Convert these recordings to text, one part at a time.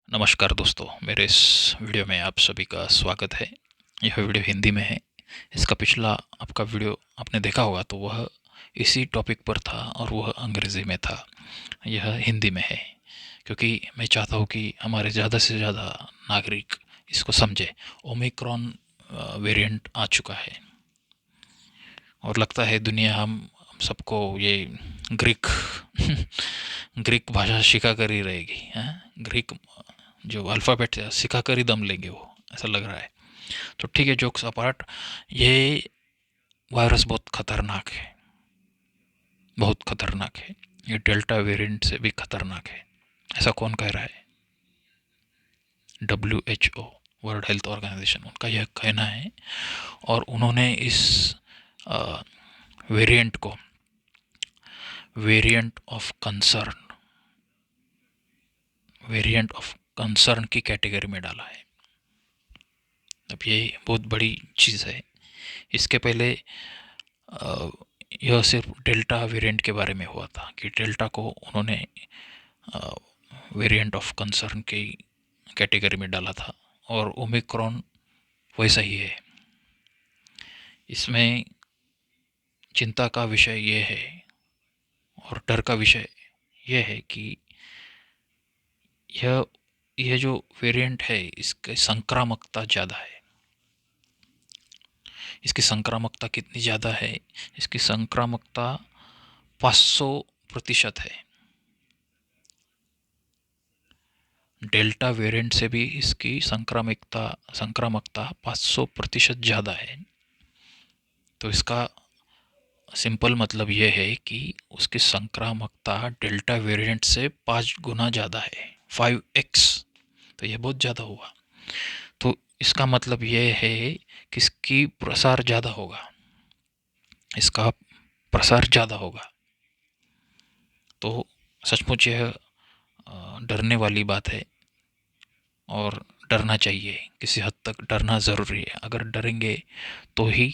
नमस्कार दोस्तों, मेरे इस वीडियो में आप सभी का स्वागत है। यह वीडियो हिंदी में है। इसका पिछला आपका वीडियो आपने देखा होगा तो वह इसी टॉपिक पर था और वह अंग्रेज़ी में था। यह हिंदी में है क्योंकि मैं चाहता हूँ कि हमारे ज़्यादा से ज़्यादा नागरिक इसको समझे। ओमिक्रॉन वेरिएंट आ चुका है और लगता है दुनिया हम सबको ये ग्रीक ग्रीक भाषा सिखा कर ही रहेगी। ग्रीक जो अल्फ़ाबेट सिखा कर ही दम लेंगे वो, ऐसा लग रहा है। तो ठीक है, जोक्स अपार्ट, ये वायरस बहुत खतरनाक है, बहुत खतरनाक है। ये डेल्टा वेरिएंट से भी खतरनाक है। ऐसा कौन कह रहा है? WHO, वर्ल्ड हेल्थ ऑर्गेनाइजेशन, उनका यह कहना है। और उन्होंने इस वेरिएंट को variant of concern variant of concern की कैटेगरी में डाला है। अब ये बहुत बड़ी चीज़ है। इसके पहले अ, यह सिर्फ डेल्टा वेरिएंट के बारे में हुआ था कि डेल्टा को उन्होंने वेरिएंट ऑफ कंसर्न की कैटेगरी में डाला था, और ओमिक्रॉन वैसा ही है। इसमें चिंता का विषय ये है और डर का विषय यह है कि यह यह जो वेरिएंट है इसकी संक्रामकता ज़्यादा है। इसकी संक्रामकता कितनी ज़्यादा है? इसकी संक्रामकता 500% है। डेल्टा वेरिएंट से भी इसकी संक्रामकता 500% ज़्यादा है। तो इसका सिंपल मतलब ये है कि उसकी संक्रामकता डेल्टा वेरिएंट से 5 गुना ज़्यादा है, 5x। तो यह बहुत ज़्यादा हुआ। तो इसका मतलब ये है कि इसकी प्रसार ज़्यादा होगा, इसका प्रसार ज़्यादा होगा। तो सचमुच यह डरने वाली बात है और डरना चाहिए। किसी हद तक डरना ज़रूरी है। अगर डरेंगे तो ही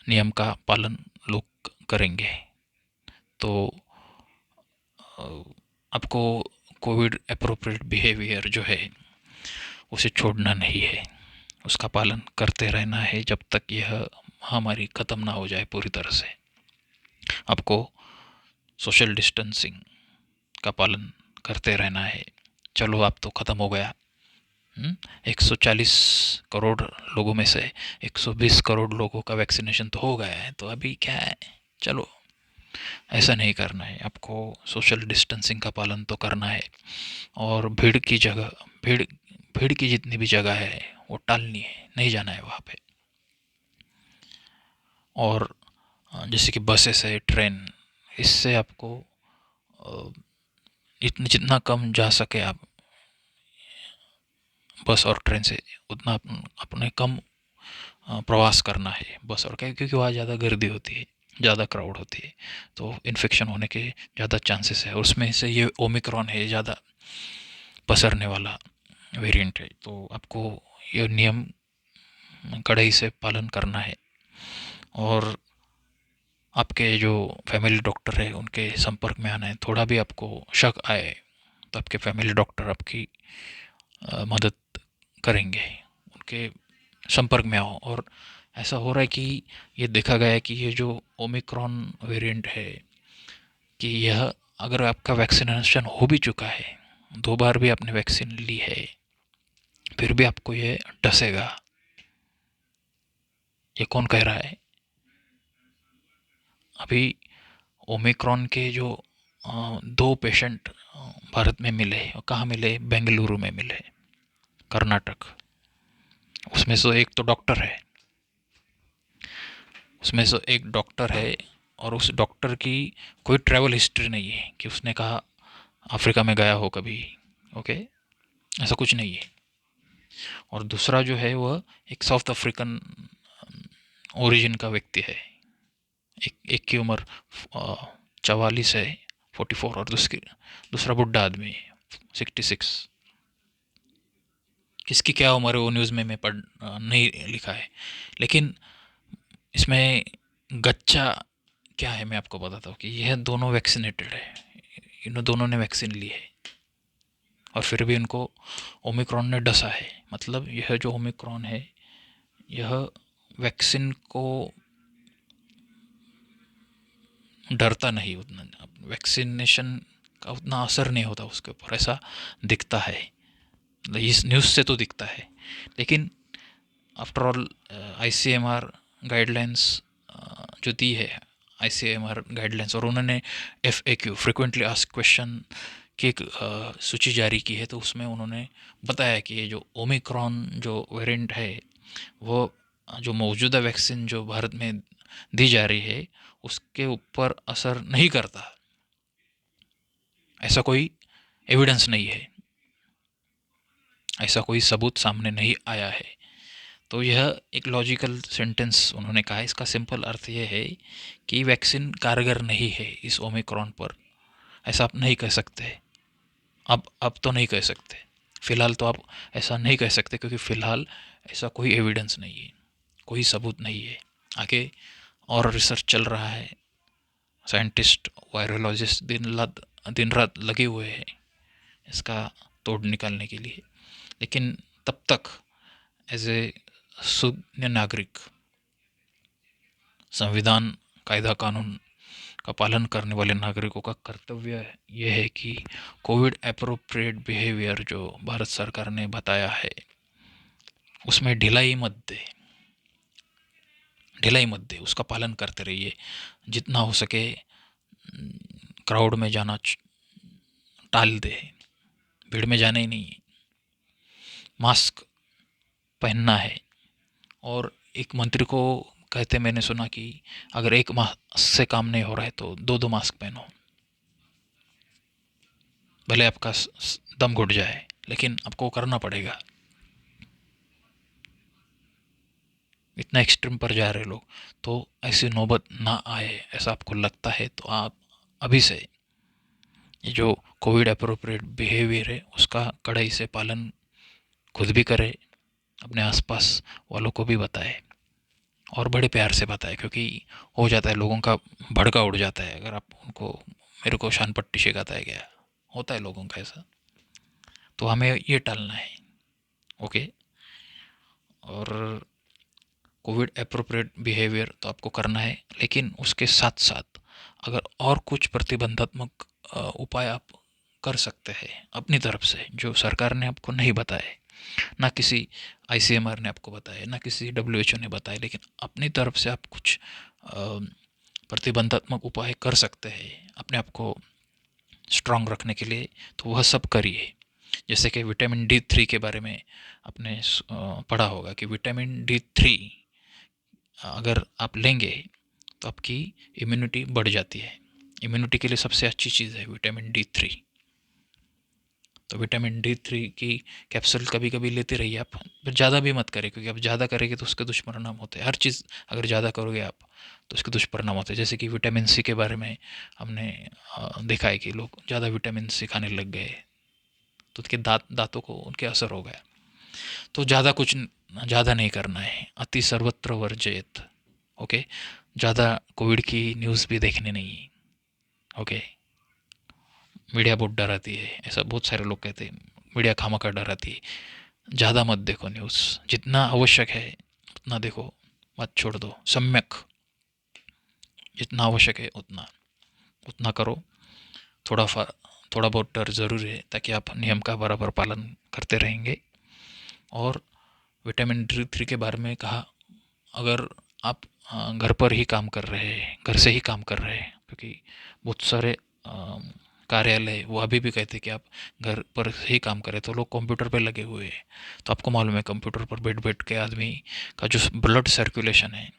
नियम का पालन लोग करेंगे। तो आपको कोविड अप्रोप्रिएट बिहेवियर जो है उसे छोड़ना नहीं है, उसका पालन करते रहना है जब तक यह महामारी ख़त्म ना हो जाए पूरी तरह से। आपको सोशल डिस्टेंसिंग का पालन करते रहना है। चलो, अब तो ख़त्म हो गया। 140 करोड़ लोगों में से 120 करोड़ लोगों का वैक्सीनेशन तो हो गया है, तो अभी क्या है, चलो। ऐसा नहीं करना है। आपको सोशल डिस्टेंसिंग का पालन तो करना है, और भीड़ भीड़ की जितनी भी जगह है वो टालनी है, नहीं जाना है वहाँ पे। और जैसे कि बसेस है, ट्रेन, इससे आपको जितना कम जा सके आप बस और ट्रेन से, उतना अपने कम प्रवास करना है बस और क्या, क्योंकि वहाँ ज़्यादा गर्दी होती है, ज़्यादा क्राउड होती है, तो इन्फेक्शन होने के ज़्यादा चांसेस है। उसमें से ये ओमिक्रॉन है, ज़्यादा पसरने वाला वेरिएंट है। तो आपको ये नियम कड़ाई से पालन करना है। और आपके जो फैमिली डॉक्टर है उनके संपर्क में आना है। थोड़ा भी आपको शक आए तो आपके फैमिली डॉक्टर आपकी मदद करेंगे, उनके संपर्क में आओ। और ऐसा हो रहा है कि ये देखा गया है कि ये जो ओमिक्रॉन वेरिएंट है, कि यह, अगर आपका वैक्सीनेशन हो भी चुका है, 2 बार भी आपने वैक्सीन ली है, फिर भी आपको ये डसेगा। ये कौन कह रहा है? अभी ओमिक्रॉन के जो 2 पेशेंट भारत में मिले, और कहाँ मिले? बेंगलुरु में मिले, कर्नाटक। उसमें से एक तो डॉक्टर है, उसमें से एक डॉक्टर है, और उस डॉक्टर की कोई ट्रैवल हिस्ट्री नहीं है कि उसने कहा अफ्रीका में गया हो कभी। ओके, ऐसा कुछ नहीं है। और दूसरा जो है वह एक साउथ अफ्रीकन ओरिजिन का व्यक्ति है। एक की उम्र 44 है, 44, और दूसरा बुढ़ा आदमी है, 66। किसकी क्या उम्र है वो न्यूज़ में मैं पढ़ नहीं लिखा है, लेकिन इसमें गच्चा क्या है मैं आपको बताता हूँ कि यह दोनों वैक्सीनेटेड है, इन दोनों ने वैक्सीन ली है, और फिर भी उनको ओमिक्रॉन ने डसा है। मतलब यह जो ओमिक्रॉन है, यह वैक्सीन को डरता नहीं उतना, वैक्सीनेशन का उतना असर नहीं होता उसके ऊपर, ऐसा दिखता है, इस न्यूज़ से तो दिखता है। लेकिन आफ्टर ऑल आईसीएमआर गाइडलाइंस जो दी है, आईसीएमआर गाइडलाइंस, और उन्होंने एफएक्यू फ्रिक्वेंटली आस्क्ड क्वेश्चन की एक सूची जारी की है, तो उसमें उन्होंने बताया कि ये जो ओमिक्रॉन जो वेरिएंट है, वो जो मौजूदा वैक्सीन जो भारत में दी जा रही है उसके ऊपर असर नहीं करता, ऐसा कोई एविडेंस नहीं है, ऐसा कोई सबूत सामने नहीं आया है। तो यह एक लॉजिकल सेंटेंस उन्होंने कहा। इसका सिंपल अर्थ यह है कि वैक्सीन कारगर नहीं है इस ओमिक्रॉन पर, ऐसा आप नहीं कह सकते। अब तो नहीं कह सकते, फिलहाल तो आप ऐसा नहीं कह सकते, क्योंकि फ़िलहाल ऐसा कोई एविडेंस नहीं है, कोई सबूत नहीं है। आगे और रिसर्च चल रहा है, साइंटिस्ट वायरोलॉजिस्ट दिन रात लगे हुए हैं इसका तोड़ निकालने के लिए। लेकिन तब तक एज ए सुज्ञ नागरिक, संविधान, कायदा कानून का पालन करने वाले नागरिकों का कर्तव्य यह है कि कोविड एप्रोप्रिएट बिहेवियर जो भारत सरकार ने बताया है उसमें ढिलाई मत दे, ढिलाई मत दे, उसका पालन करते रहिए। जितना हो सके क्राउड में जाना टाल दे, भीड़ में जाना ही नहीं है, मास्क पहनना है। और एक मंत्री को कहते मैंने सुना कि अगर एक मास्क से काम नहीं हो रहा है तो दो दो मास्क पहनो, भले आपका दम घुट जाए, लेकिन आपको करना पड़ेगा। इतना एक्सट्रीम पर जा रहे लोग, तो ऐसी नौबत ना आए, ऐसा आपको लगता है तो आप अभी से ये जो कोविड अप्रोप्रिएट बिहेवियर है उसका कड़ाई से पालन खुद भी करें, अपने आसपास वालों को भी बताएं, और बड़े प्यार से बताएं, क्योंकि हो जाता है लोगों का भड़का उड़ जाता है अगर आप उनको, मेरे को शान पट्टी सिखाता है क्या, होता है लोगों का ऐसा, तो हमें ये टालना है। ओके। और कोविड अप्रोप्रिएट बिहेवियर तो आपको करना है, लेकिन उसके साथ साथ अगर और कुछ प्रतिबंधात्मक उपाय आप कर सकते हैं अपनी तरफ से जो सरकार ने आपको नहीं बताए, ना किसी आईसीएमआर ने आपको बताया, ना किसी डब्ल्यूएचओ ने बताया, लेकिन अपनी तरफ से आप कुछ प्रतिबंधात्मक उपाय कर सकते हैं अपने आप को स्ट्रांग रखने के लिए, तो वह सब करिए। जैसे कि विटामिन D3 के बारे में आपने पढ़ा होगा कि विटामिन D3 अगर आप लेंगे तो आपकी इम्यूनिटी बढ़ जाती है। इम्यूनिटी के लिए सबसे अच्छी चीज़ है विटामिन D3। तो विटामिन D3 की कैप्सूल कभी कभी लेते रहिए आप, पर ज़्यादा भी मत करें, क्योंकि आप ज़्यादा करेंगे तो उसके दुष्परिणाम होते हैं। हर चीज़ अगर ज़्यादा करोगे आप तो उसके दुष्परिणाम होते हैं। जैसे कि विटामिन C के बारे में हमने देखा है कि लोग ज़्यादा विटामिन C खाने लग गए तो उनके दांतों को उनके असर हो गया। तो ज़्यादा कुछ ज़्यादा नहीं करना है, अति सर्वत्र वर्जयत। ओके। ज़्यादा कोविड की न्यूज़ भी देखने नहीं। ओके। मीडिया बहुत डराती है, ऐसा बहुत सारे लोग कहते हैं, मीडिया खामखा डराती है। ज़्यादा मत देखो न्यूज़, जितना आवश्यक है उतना देखो, मत छोड़ दो। सम्यक, जितना आवश्यक है उतना उतना करो। थोड़ा थोड़ा बहुत डर ज़रूरी है, ताकि आप नियम का बराबर पालन करते रहेंगे। और विटामिन D3 के बारे में कहा, अगर आप घर पर ही काम कर रहे हैं, घर से ही काम कर रहे हैं, क्योंकि बहुत सारे कार्यालय वो अभी भी कहते हैं कि आप घर पर ही काम करें, तो लोग कंप्यूटर पर लगे हुए हैं। तो आपको मालूम है कंप्यूटर पर बैठ बैठ के आदमी का जो ब्लड सर्कुलेशन है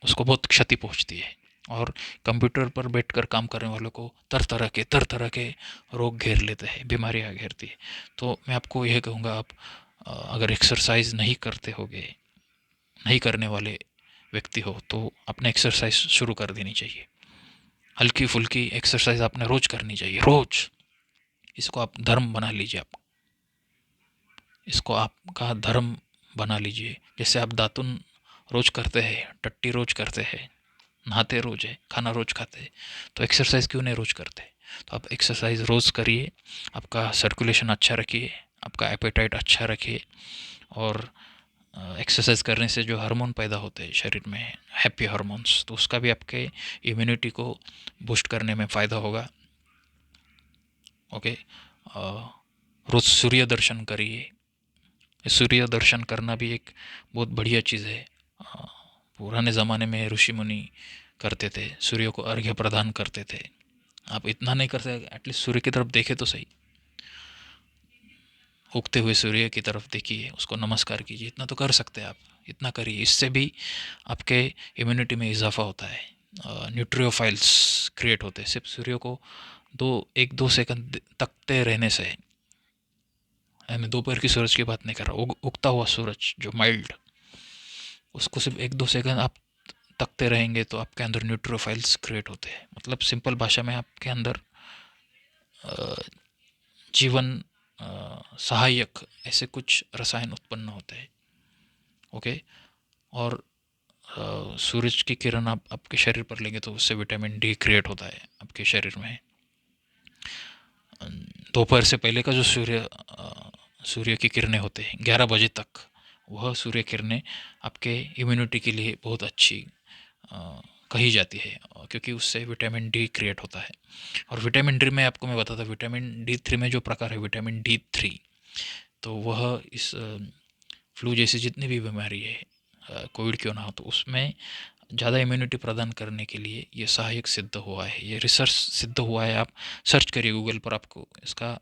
उसको बहुत क्षति पहुंचती है, और कंप्यूटर पर बैठकर काम करने वालों को तरह तरह के रोग घेर लेते हैं, बीमारियां घेरती है। तो मैं आपको यह कहूँगा, आप अगर एक्सरसाइज नहीं करते होगे, नहीं करने वाले व्यक्ति हो, तो अपने एक्सरसाइज शुरू कर देनी चाहिए। हल्की फुल्की एक्सरसाइज आपने रोज करनी चाहिए, रोज। इसको आप धर्म बना लीजिए, आप इसको आपका धर्म बना लीजिए। जैसे आप दातुन रोज करते हैं, टट्टी रोज करते हैं, नहाते रोज है, खाना रोज खाते हैं, तो एक्सरसाइज क्यों नहीं रोज करते? तो आप एक्सरसाइज रोज़ करिए, आपका सर्कुलेशन अच्छा रखिए, आपका एपेटाइट अच्छा रखिए। और एक्सरसाइज करने से जो हार्मोन पैदा होते हैं शरीर में, हैप्पी हार्मोन्स, तो उसका भी आपके इम्यूनिटी को बूस्ट करने में फ़ायदा होगा। ओके। रोज़ सूर्य दर्शन करिए। सूर्य दर्शन करना भी एक बहुत बढ़िया चीज़ है। अ, पुराने ज़माने में ऋषि मुनि करते थे, सूर्य को अर्घ्य प्रदान करते थे। आप इतना नहीं कर सकते, एटलीस्ट सूर्य की तरफ देखे तो सही। उगते हुए सूर्य की तरफ देखिए, उसको नमस्कार कीजिए, इतना तो कर सकते हैं आप, इतना करिए। इससे भी आपके इम्यूनिटी में इजाफा होता है। न्यूट्रियोफाइल्स क्रिएट होते हैं सिर्फ सूर्य को 1-2 सेकंड तकते रहने से। मैं दोपहर की सूरज की बात नहीं कर रहा, उगता हुआ सूरज जो माइल्ड, उसको सिर्फ 1-2 सेकंड आप तकते रहेंगे तो आपके अंदर न्यूट्रोफाइल्स क्रिएट होते हैं। मतलब सिंपल भाषा में आपके अंदर जीवन सहायक ऐसे कुछ रसायन उत्पन्न होते हैं। ओके। और सूरज की किरण आप आपके शरीर पर लेंगे तो उससे विटामिन डी क्रिएट होता है आपके शरीर में। दोपहर से पहले का जो सूर्य की किरणें होते हैं 11 बजे तक, वह सूर्य किरणें आपके इम्यूनिटी के लिए बहुत अच्छी कही जाती है, क्योंकि उससे विटामिन डी क्रिएट होता है। और विटामिन डी में आपको मैं बताता, विटामिन D3 में जो प्रकार है विटामिन D3, तो वह इस फ्लू जैसी जितनी भी बीमारी है, कोविड क्यों ना हो, तो उसमें ज़्यादा इम्यूनिटी प्रदान करने के लिए ये सहायक सिद्ध हुआ है। ये रिसर्च सिद्ध हुआ है। आप सर्च करिए गूगल पर, आपको इसका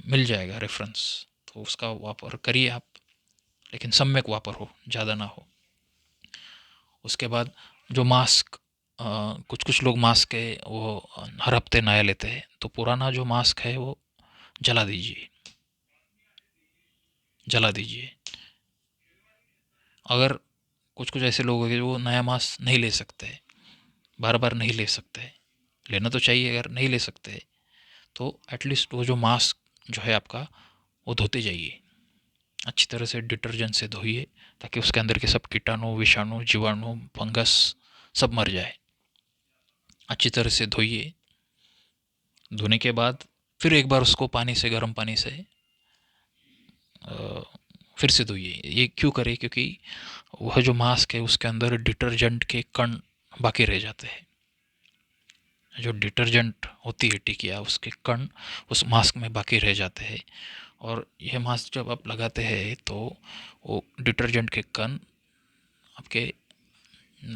मिल जाएगा रेफरेंस। तो उसका वापर करिए आप, लेकिन सम्यक वापर हो, ज़्यादा ना हो। उसके बाद जो मास्क, कुछ कुछ लोग मास्क है वो हर हफ्ते नया लेते हैं, तो पुराना जो मास्क है वो जला दीजिए, जला दीजिए। अगर कुछ कुछ ऐसे लोग हैं जो वो नया मास्क नहीं ले सकते, बार बार नहीं ले सकते, लेना तो चाहिए, अगर नहीं ले सकते तो एटलीस्ट वो जो मास्क जो है आपका, वो धोते जाइए, अच्छी तरह से डिटर्जेंट से धोइए, ताकि उसके अंदर के सब कीटाणु, विषाणु, जीवाणु, फंगस सब मर जाए। अच्छी तरह से धोइए। धोने के बाद फिर एक बार उसको पानी से, गर्म पानी से फिर से धोइए। ये क्यों करें? क्योंकि वह जो मास्क है उसके अंदर डिटर्जेंट के कण बाकी रह जाते हैं। जो डिटर्जेंट होती है टिकिया, उसके कण उस मास्क में बाकी रह जाते हैं। और यह मास्क जब आप लगाते हैं तो वो डिटर्जेंट के कण आपके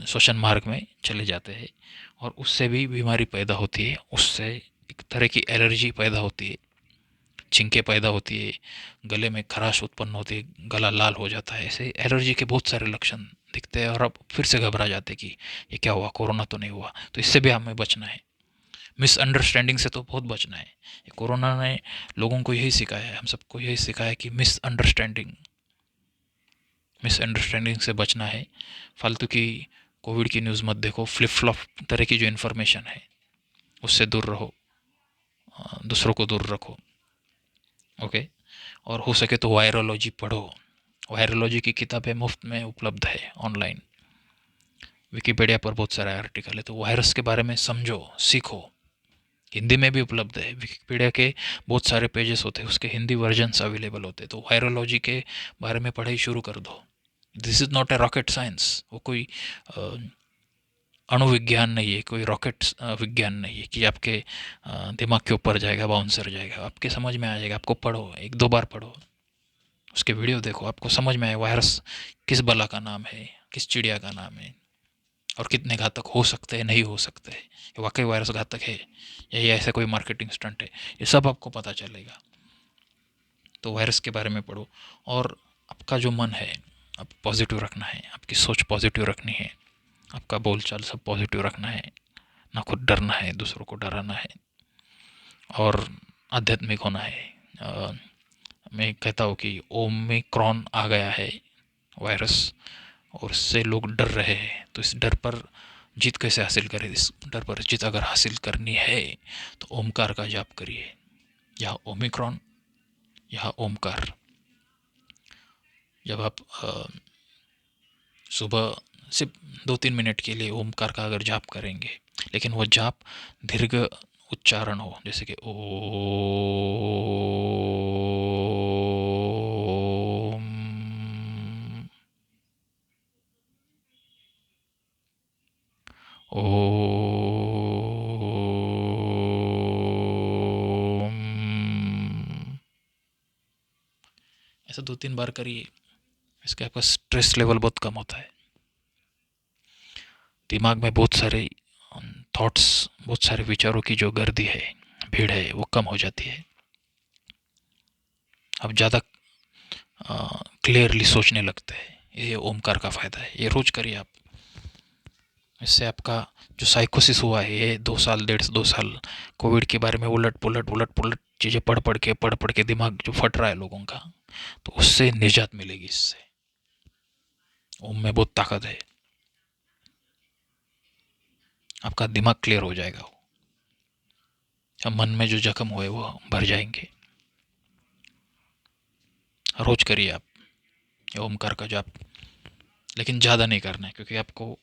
श्वसन मार्ग में चले जाते हैं, और उससे भी बीमारी पैदा होती है। उससे एक तरह की एलर्जी पैदा होती है, छिंके पैदा होती है, गले में खराश उत्पन्न होती है, गला लाल हो जाता है। ऐसे एलर्जी के बहुत सारे लक्षण दिखते हैं, और आप फिर से घबरा जाते कि ये क्या हुआ, कोरोना तो नहीं हुआ। तो इससे भी हमें बचना है। मिसअंडरस्टैंडिंग से तो बहुत बचना है। ये कोरोना ने लोगों को यही सिखाया है, हम सबको यही सिखाया है कि मिसअंडरस्टैंडिंग से बचना है। फालतू की कोविड की न्यूज़ मत देखो, फ्लिप फ्लॉप तरह की जो इन्फॉर्मेशन है उससे दूर रहो, दूसरों को दूर रखो। ओके। और हो सके तो वायरोलॉजी पढ़ो। वायरोलॉजी की किताबें मुफ्त में उपलब्ध है ऑनलाइन, विकीपीडिया पर बहुत सारे आर्टिकल है, तो वायरस के बारे में समझो, सीखो। हिंदी में भी उपलब्ध है, विकीपीडिया के बहुत सारे पेजेस होते हैं, उसके हिंदी वर्जन्स अवेलेबल होते हैं। तो वायरोलॉजी के बारे में पढ़ाई शुरू कर दो। This is not a rocket science. वो कोई अणुविज्ञान नहीं है, कोई रॉकेट विज्ञान नहीं है कि आपके दिमाग के ऊपर जाएगा, बाउंसर जाएगा, आपके समझ में आ जाएगा। आपको पढ़ो, 1-2 बार पढ़ो, उसके वीडियो देखो, आपको समझ में आए वायरस किस बला का नाम है, किस चिड़िया का नाम है, और कितने घातक हो सकते हैं, नहीं हो सकते हैं, ये वाकई वायरस घातक है या ये ऐसा कोई मार्केटिंग स्टंट है, ये सब आपको पता चलेगा। तो वायरस के बारे में पढ़ो। और आपका जो मन है, आप पॉजिटिव रखना है, आपकी सोच पॉजिटिव रखनी है, आपका बोलचाल सब पॉजिटिव रखना है, ना खुद डरना है, दूसरों को डराना है, और आध्यात्मिक होना है। मैं कहता हूँ कि ओमिक्रॉन आ गया है वायरस, और इससे लोग डर रहे हैं, तो इस डर पर जीत कैसे हासिल करें? इस डर पर जीत अगर हासिल करनी है तो ओमकार का जाप करिए, या ओमिक्रॉन या ओमकार। जब आप सुबह सिर्फ 2-3 मिनट के लिए ओमकार का अगर जाप करेंगे, लेकिन वो जाप दीर्घ उच्चारण हो, जैसे कि ओम, ओम। ऐसा 2-3 बार करिए, इसके आपका स्ट्रेस लेवल बहुत कम होता है। दिमाग में बहुत सारे थॉट्स, बहुत सारे विचारों की जो गर्दी है, भीड़ है, वो कम हो जाती है। अब ज़्यादा क्लियरली सोचने लगते हैं। ये ओमकार का फ़ायदा है, ये रोज़ करिए आप। इससे आपका जो साइकोसिस हुआ है, ये 2 साल, 1.5 2 साल कोविड के बारे में उलट पुलट चीज़ें पढ़ पढ़ के दिमाग जो फट रहा है लोगों का, तो उससे निजात मिलेगी इससे। ओम में बहुत ताकत है, आपका दिमाग क्लियर हो जाएगा। अब मन में जो जख्म हुए वो भर जाएंगे। रोज करिए आप ये ओमकार का जाप, लेकिन ज़्यादा नहीं करना है, क्योंकि आपको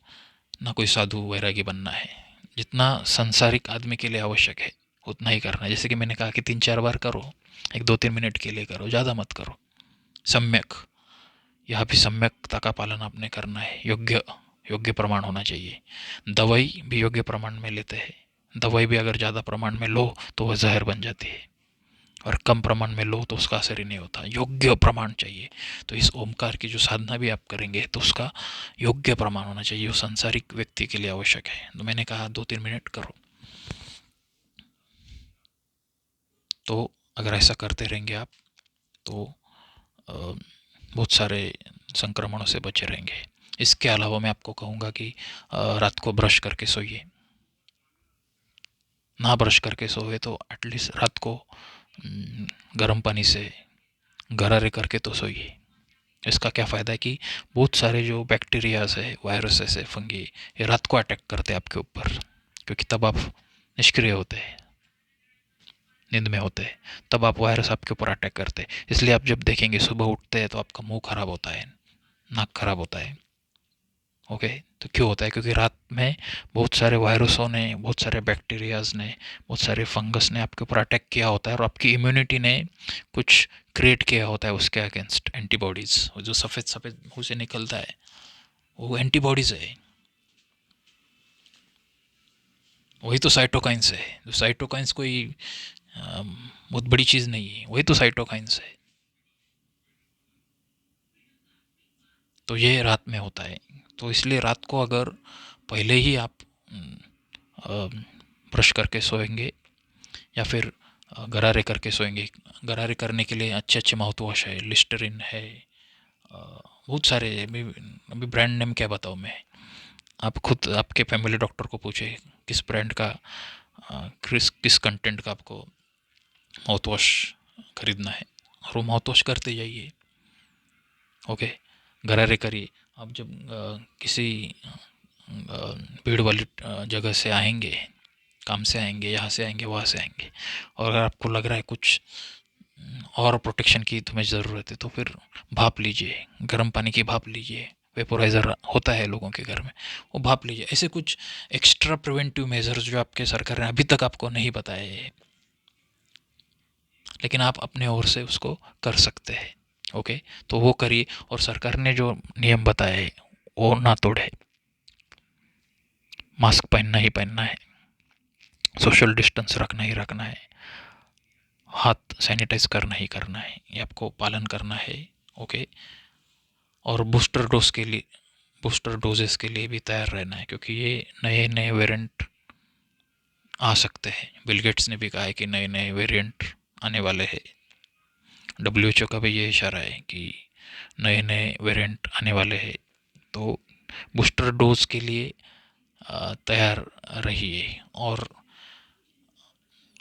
ना कोई साधु वैरागी बनना है। जितना संसारिक आदमी के लिए आवश्यक है उतना ही करना है। जैसे कि मैंने कहा कि 3-4 बार करो, एक 2-3 मिनट के लिए करो, ज़्यादा मत करो। सम्यक, यहाँ भी सम्यकता का पालन आपने करना है। योग्य योग्य प्रमाण होना चाहिए। दवाई भी योग्य प्रमाण में लेते हैं। दवाई भी अगर ज़्यादा प्रमाण में लो तो वह जहर बन जाती है, और कम प्रमाण में लो तो उसका असर ही नहीं होता। योग्य प्रमाण चाहिए। तो इस ओमकार की जो साधना भी आप करेंगे तो उसका योग्य प्रमाण होना चाहिए, वो सांसारिक व्यक्ति के लिए आवश्यक है। तो मैंने कहा 2-3 मिनट करो। तो अगर ऐसा करते रहेंगे आप, तो बहुत सारे संक्रमणों से बचे रहेंगे। इसके अलावा मैं आपको कहूँगा कि रात को ब्रश करके सोइए। ना ब्रश करके सोए तो एटलीस्ट रात को गर्म पानी से गरारे करके तो सोइए। इसका क्या फ़ायदा है कि बहुत सारे जो बैक्टीरियाज है, वायरसेस है, फंगी, ये रात को अटैक करते हैं आपके ऊपर, क्योंकि तब आप निष्क्रिय होते हैं, नींद में होते हैं, तब आप वायरस आपके ऊपर अटैक करते हैं। इसलिए आप जब देखेंगे सुबह उठते हैं तो आपका मुंह खराब होता है, नाक खराब होता है। ओके, तो क्यों होता है? क्योंकि रात में बहुत सारे वायरसों ने, बहुत सारे बैक्टीरियाज ने, बहुत सारे फंगस ने आपके ऊपर अटैक किया होता है, और आपकी इम्यूनिटी ने कुछ क्रिएट किया होता है उसके अगेंस्ट, एंटीबॉडीज़। जो सफ़ेद सफ़ेद मुँह से निकलता है वो एंटीबॉडीज़ है। वही तो साइटोकाइंस है। जो साइटोकाइंस कोई बहुत बड़ी चीज़ नहीं है, वही तो साइटोकाइंस है। तो ये रात में होता है। तो इसलिए रात को अगर पहले ही आप ब्रश करके सोएंगे, या फिर गरारे करके सोएंगे। गरारे करने के लिए अच्छे अच्छे माउथ वॉश है, लिस्टरिन है, बहुत सारे। अभी अभी ब्रांड नेम क्या बताऊँ मैं। आप खुद आपके फैमिली डॉक्टर को पूछे किस ब्रांड का, किस किस कंटेंट का आपको माउथ वॉश खरीदना है, और वो माउथ वॉश करते जाइए। ओके, गरारे करिए। आप जब किसी भीड़ वाली जगह से आएंगे, काम से आएंगे, यहाँ से आएंगे, वहाँ से आएंगे, और अगर आपको लग रहा है कुछ और प्रोटेक्शन की तुम्हें ज़रूरत है, तो फिर भाप लीजिए, गर्म पानी की भाप लीजिए। वेपोराइज़र होता है लोगों के घर में, वो भाप लीजिए। ऐसे कुछ एक्स्ट्रा प्रिवेंटिव मेजर्स जो आपके सरकार ने अभी तक आपको नहीं बताए हैं, लेकिन आप अपने ओर से उसको कर सकते हैं। ओके, तो वो करिए। और सरकार ने जो नियम बताए हैं वो ना तोड़े। मास्क पहनना ही पहनना है, सोशल डिस्टेंस रखना ही रखना है, हाथ सैनिटाइज करना ही करना है, ये आपको पालन करना है। ओके, और बूस्टर डोजेस के लिए भी तैयार रहना है, क्योंकि ये नए नए वेरिएंट आ सकते हैं। बिल गेट्स ने भी कहा है कि नए नए वेरिएंट आने वाले हैं। डब्ल्यूएचओ का भी ये इशारा है कि नए नए वेरिएंट आने वाले हैं। तो बूस्टर डोज के लिए तैयार रहिए। और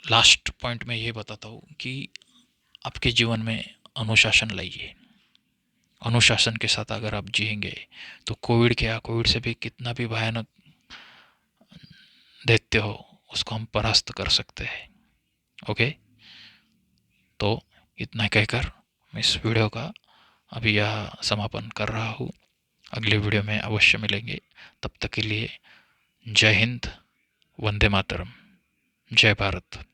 लास्ट पॉइंट मैं ये बताता हूँ कि आपके जीवन में अनुशासन लाइए। अनुशासन के साथ अगर आप जिएंगे तो कोविड क्या, कोविड से भी कितना भी भयानक दैत्य हो, उसको हम परास्त कर सकते हैं। ओके, तो इतना कहकर मैं इस वीडियो का अभी यह समापन कर रहा हूँ। अगले वीडियो में अवश्य मिलेंगे। तब तक के लिए जय हिंद, वंदे मातरम। जय भारत।